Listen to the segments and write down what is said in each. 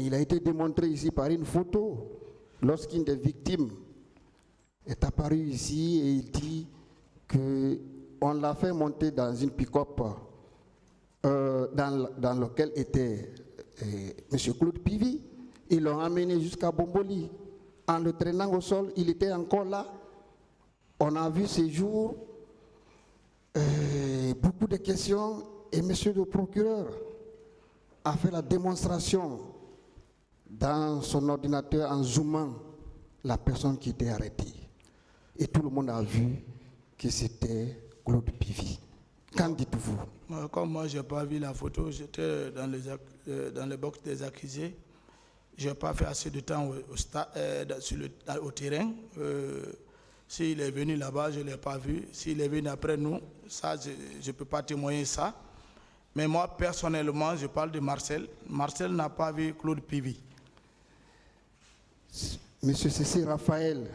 Mais il a été démontré ici par une photo. Lorsqu'une des victimes est apparue ici et il dit qu'on l'a fait monter dans une pick-up dans laquelle était M. Claude Pivy. Ils l'ont amené jusqu'à Bomboli. En le traînant au sol, il était encore là. On a vu ces jours beaucoup de questions et M. le procureur a fait la démonstration dans son ordinateur en zoomant la personne qui était arrêtée. Et tout le monde a vu que c'était Claude Pivy. Qu'en dites-vous? Comme moi, je n'ai pas vu la photo, j'étais dans le box des accusés. Je n'ai pas fait assez de temps au terrain. S'il est venu là-bas, je ne l'ai pas vu. S'il est venu après nous, ça, je ne peux pas témoigner ça. Mais moi, personnellement, je parle de Marcel. Marcel n'a pas vu Claude Pivy. Monsieur Cécile Raphaël,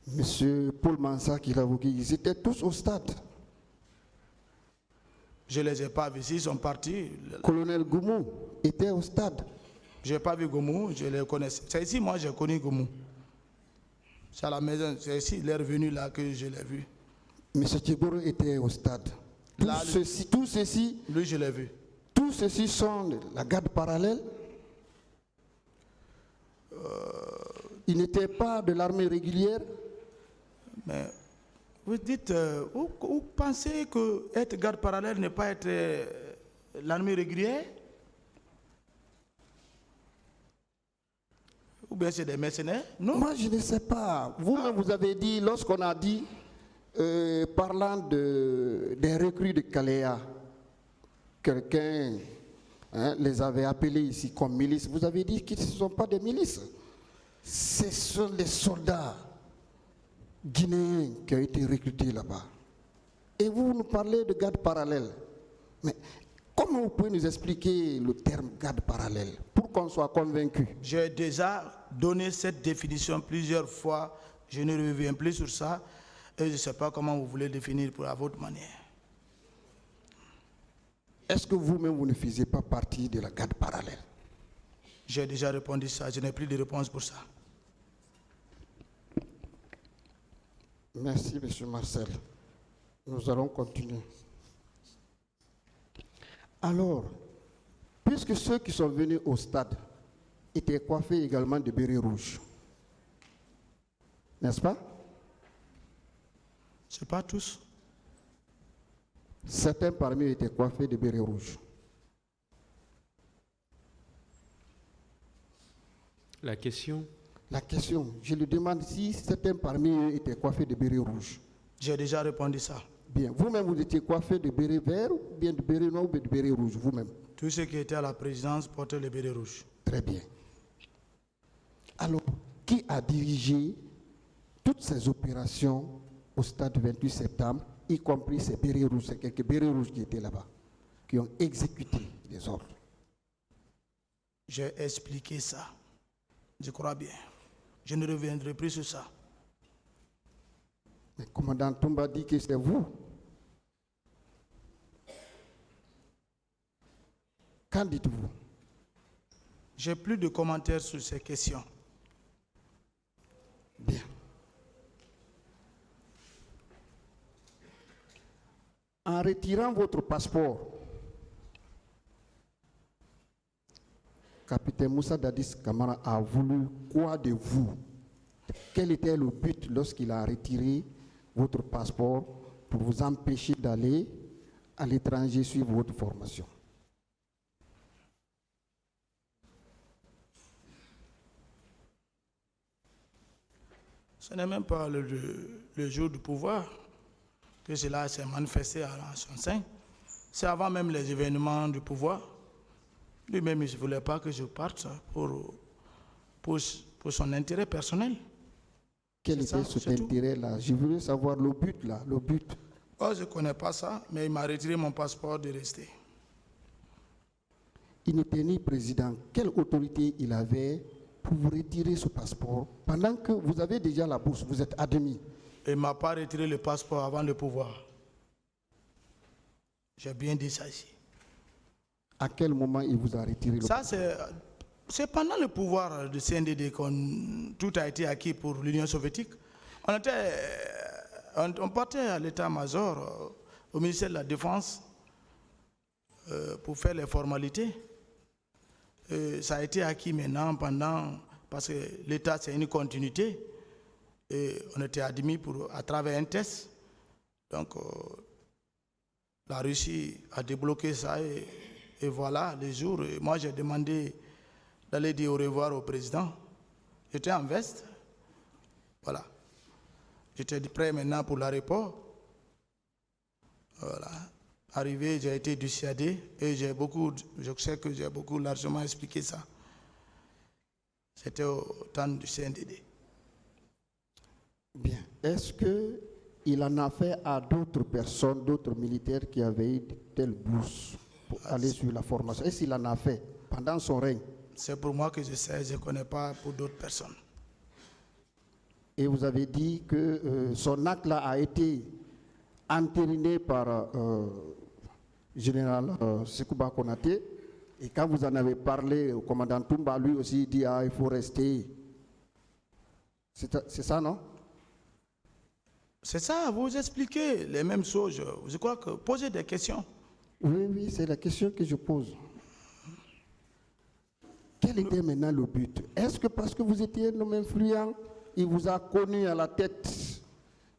Monsieur Paul Mansa qui l'avocat, ils étaient tous au stade. Je ne les ai pas vus, ils sont partis. Colonel Goumou était au stade. Je n'ai pas vu Goumou, je les connais. C'est ici, moi, j'ai connu Goumou. C'est à la maison, c'est ici, il est revenu là que je l'ai vu. Monsieur Tchegoro était au stade. Tout ceci, lui, je l'ai vu. Tous ceci sont de la garde parallèle. Ils n'étaient pas de l'armée régulière. Mais vous dites, vous pensez que être garde parallèle n'est pas être l'armée régulière? Ou bien c'est des mercenaires? Non. Moi, je ne sais pas. Vous-même, vous avez dit, lorsqu'on a dit, parlant des recrues de Kaléa, quelqu'un les avait appelés ici comme milices. Vous avez dit qu'ils ne sont pas des milices. Ce sont des soldats guinéens qui ont été recrutés là-bas. Et vous nous parlez de garde parallèle. Mais comment vous pouvez nous expliquer le terme garde parallèle pour qu'on soit convaincu? J'ai déjà donné cette définition plusieurs fois. Je ne reviens plus sur ça. Et je ne sais pas comment vous voulez définir à votre manière. Est-ce que vous-même, vous ne faisiez pas partie de la garde parallèle? J'ai déjà répondu ça. Je n'ai plus de réponse pour ça. Merci, M. Marcel. Nous allons continuer. Alors, puisque ceux qui sont venus au stade étaient coiffés également de bérets rouges, n'est-ce pas? Ce n'est pas tous. Certains parmi eux étaient coiffés de bérets rouges. La question? La question, je lui demande si certains parmi eux étaient coiffés de bérets rouges. J'ai déjà répondu ça. Bien. Vous-même, vous étiez coiffé de bérets verts, ou bien de bérets noirs, ou bien de bérets rouges, vous-même? Tous ceux qui étaient à la présidence portaient les bérets rouges. Très bien. Alors, qui a dirigé toutes ces opérations au stade du 28 septembre, y compris ces bérets rouges, ces quelques bérets rouges qui étaient là-bas, qui ont exécuté les ordres? J'ai expliqué ça. Je crois bien. Je ne reviendrai plus sur ça. Le commandant Toumba dit que c'est vous. Qu'en dites-vous? J'ai plus de commentaires sur ces questions. Bien. En retirant votre passeport, capitaine Moussa Dadis Kamara a voulu quoi de vous? Quel était le but lorsqu'il a retiré votre passeport pour vous empêcher d'aller à l'étranger suivre votre formation? Ce n'est même pas le jour du pouvoir que cela s'est manifesté à son sein. C'est avant même les événements du pouvoir. Lui-même, il ne voulait pas que je parte pour son intérêt personnel. Quel était cet intérêt-là? Je voulais savoir le but, là, le but. Oh, je ne connais pas ça, mais il m'a retiré mon passeport de rester. Il n'était ni président. Quelle autorité il avait pour vous retirer ce passeport pendant que vous avez déjà la bourse, vous êtes admis? Il ne m'a pas retiré le passeport avant le pouvoir. J'ai bien dit ça ici. À quel moment il vous a retiré le passeport? Ça, c'est C'est pendant le pouvoir du CNDD que tout a été acquis pour l'Union soviétique. On partait à l'état-major, au ministère de la Défense, pour faire les formalités. Ça a été acquis maintenant parce que l'État c'est une continuité. Et on était admis à travers un test. Donc la Russie a débloqué ça et voilà les jours. Et moi j'ai demandé d'aller dire au revoir au président. J'étais en veste. Voilà. J'étais prêt maintenant pour l'aéroport. Voilà. Arrivé, j'ai été dissuadé et je sais que j'ai beaucoup largement expliqué ça. C'était au temps du CNDD. Bien. Est-ce qu'il en a fait à d'autres personnes, d'autres militaires qui avaient eu telle bourse pour aller sur la formation? Est-ce qu'il en a fait pendant son règne? C'est pour moi que je sais, je ne connais pas pour d'autres personnes. Et vous avez dit que son acte-là a été entériné par général Sekouba Konaté. Et quand vous en avez parlé au commandant Toumba, lui aussi dit il faut rester. C'est ça, non? C'est ça, vous expliquez les mêmes choses. Je crois que posez des questions. Oui, c'est la question que je pose. Quel était maintenant le but? Est-ce que parce que vous étiez un homme influent, il vous a connu à la tête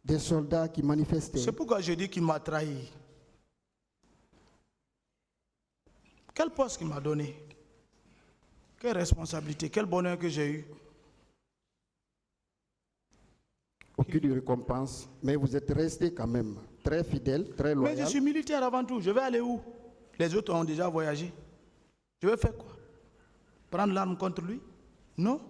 des soldats qui manifestaient? C'est pourquoi je dis qu'il m'a trahi. Quel poste qu'il m'a donné? Quelle responsabilité? Quel bonheur que j'ai eu? Aucune récompense, mais vous êtes resté quand même très fidèle, très loyal. Mais je suis militaire avant tout. Je vais aller où? Les autres ont déjà voyagé. Je vais faire quoi? Prendre l'arme contre lui? Non.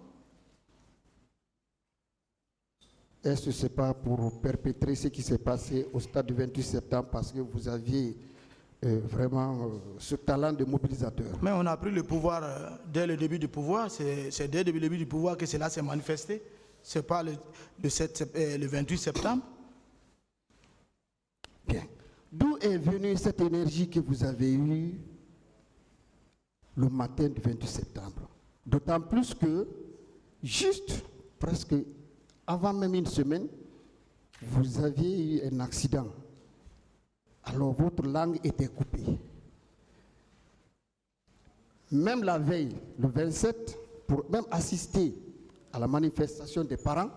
Est-ce que ce n'est pas pour perpétrer ce qui s'est passé au stade du 28 septembre parce que vous aviez vraiment ce talent de mobilisateur? Mais on a pris le pouvoir dès le début du pouvoir. C'est dès le début du pouvoir que cela s'est manifesté. Ce n'est pas le 28 septembre. Bien. D'où est venue cette énergie que vous avez eue le matin du 28 septembre? D'autant plus que, juste presque avant même une semaine, vous aviez eu un accident. Alors votre langue était coupée. Même la veille, le 27, pour même assister à la manifestation des parents,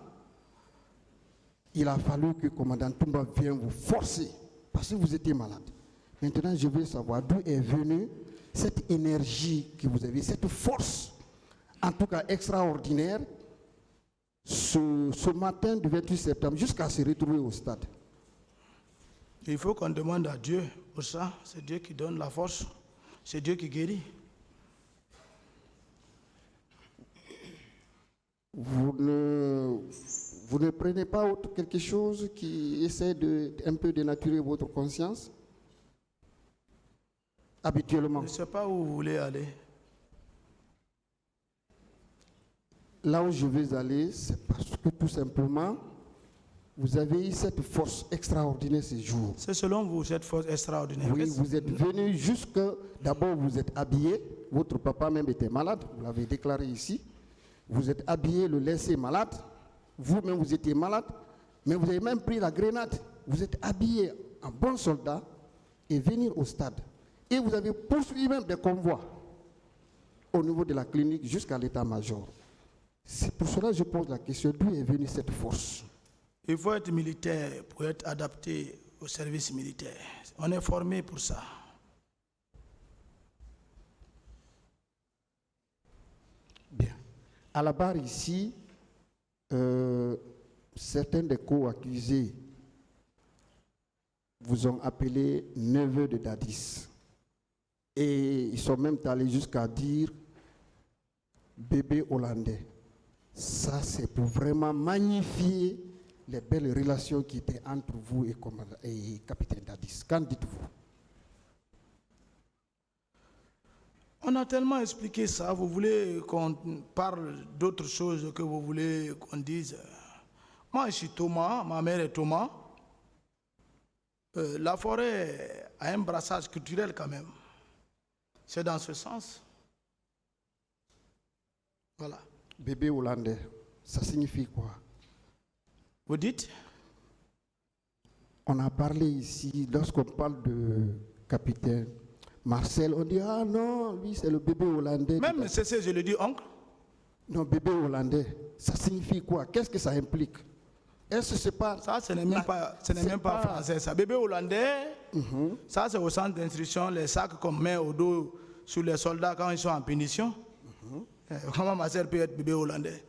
il a fallu que le commandant Toumba vienne vous forcer parce que vous étiez malade. Maintenant, je veux savoir d'où est venue cette énergie que vous avez, cette force, en tout cas extraordinaire, ce matin du 28 septembre, jusqu'à se retrouver au stade. Il faut qu'on demande à Dieu pour ça. C'est Dieu qui donne la force. C'est Dieu qui guérit. Vous ne prenez pas quelque chose qui essaie un peu dénaturer votre conscience? Habituellement. Je ne sais pas où vous voulez aller. Là où je vais aller, c'est parce que tout simplement, vous avez eu cette force extraordinaire ces jours. C'est selon vous, cette force extraordinaire. Oui, vous êtes venu jusque, d'abord vous êtes habillé, votre papa même était malade, vous l'avez déclaré ici. Vous êtes habillé, le laissé malade, vous-même vous étiez malade, mais vous avez même pris la grenade. Vous êtes habillé en bon soldat et venir au stade. Et vous avez poursuivi même des convois au niveau de la clinique jusqu'à l'état-major. C'est pour cela que je pose la question, d'où est venue cette force? Il faut être militaire pour être adapté au service militaire. On est formé pour ça. Bien. À la barre ici, certains des co-accusés vous ont appelé neveu de Dadis. Et ils sont même allés jusqu'à dire bébé hollandais. Ça, c'est pour vraiment magnifier les belles relations qui étaient entre vous et capitaine Dadis. Qu'en dites-vous? On a tellement expliqué ça. Vous voulez qu'on parle d'autres choses que vous voulez qu'on dise? Moi, je suis Thomas, ma mère est Thomas. La forêt a un brassage culturel quand même. C'est dans ce sens. Voilà. Bébé hollandais, ça signifie quoi? Vous dites? On a parlé ici, lorsqu'on parle de capitaine Marcel, on dit, ah non, lui c'est le bébé hollandais. Même c'est je le dis oncle. Non, bébé hollandais, ça signifie quoi? Qu'est-ce que ça implique? Est-ce que c'est pas... Ça, ce n'est même pas français. Ça, bébé hollandais, ça c'est au centre d'instruction, les sacs qu'on met au dos sur les soldats quand ils sont en punition. Comment ma sœur peut être bébé hollandais?